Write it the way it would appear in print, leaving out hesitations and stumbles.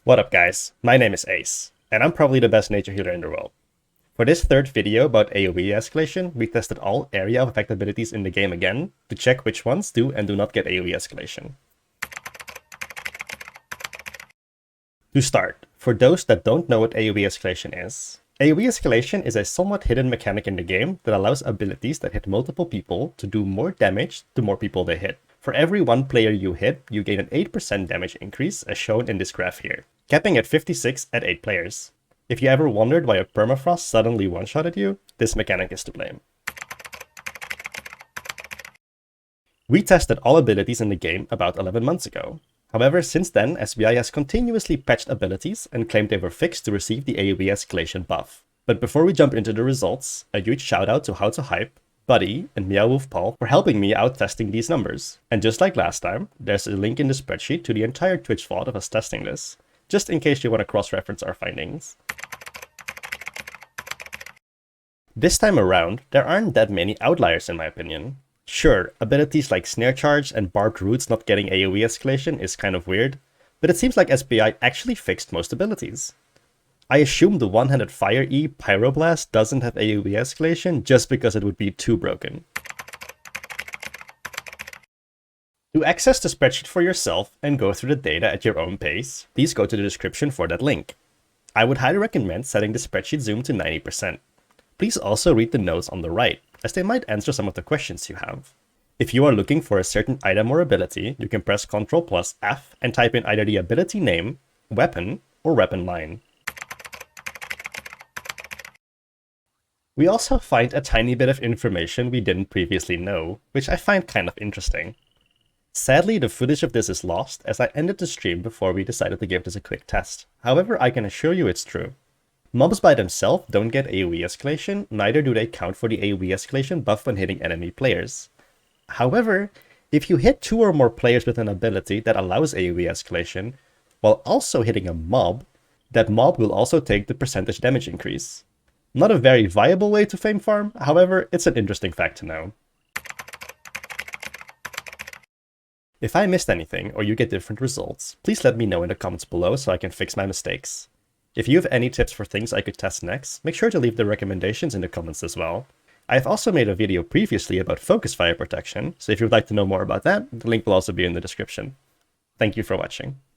What up guys, my name is Ace, and I'm probably the best nature healer in the world. For this third video about AoE escalation, we tested all area of effect abilities in the game again, to check which ones do and do not get AoE escalation. To start, for those that don't know what AoE escalation is is a somewhat hidden mechanic in the game that allows abilities that hit multiple people to do more damage to more people they hit. For every one player you hit, you gain an 8% damage increase as shown in this graph here, capping at 56 at 8 players. If you ever wondered why a permafrost suddenly one-shotted you, this mechanic is to blame. We tested all abilities in the game about 11 months ago. However, since then, SBI has continuously patched abilities and claimed they were fixed to receive the AoE escalation buff. But before we jump into the results, a huge shout out to How to Hype, Buddy, and Meowwolf Paul for helping me out testing these numbers. And just like last time, there's a link in the spreadsheet to the entire Twitch VOD of us testing this, just in case you want to cross-reference our findings. This time around, there aren't that many outliers in my opinion. Sure, abilities like Snare Charge and Barbed Roots not getting AoE escalation is kind of weird, but it seems like SBI actually fixed most abilities. I assume the one-handed Fire E Pyroblast doesn't have AoE escalation just because it would be too broken. To access the spreadsheet for yourself and go through the data at your own pace, please go to the description for that link. I would highly recommend setting the spreadsheet zoom to 90%. Please also read the notes on the right, as they might answer some of the questions you have. If you are looking for a certain item or ability, you can press Ctrl+F and type in either the ability name, weapon, or weapon line. We also find a tiny bit of information we didn't previously know, which I find kind of interesting. Sadly, the footage of this is lost as I ended the stream before we decided to give this a quick test. However, I can assure you it's true. Mobs by themselves don't get AoE escalation, neither do they count for the AoE escalation buff when hitting enemy players. However, if you hit 2 or more players with an ability that allows AoE escalation, while also hitting a mob, that mob will also take the percentage damage increase. Not a very viable way to fame farm, however, it's an interesting fact to know. If I missed anything or you get different results, please let me know in the comments below so I can fix my mistakes. If you have any tips for things I could test next, make sure to leave the recommendations in the comments as well. I have also made a video previously about focus fire protection, so if you would like to know more about that, the link will also be in the description. Thank you for watching.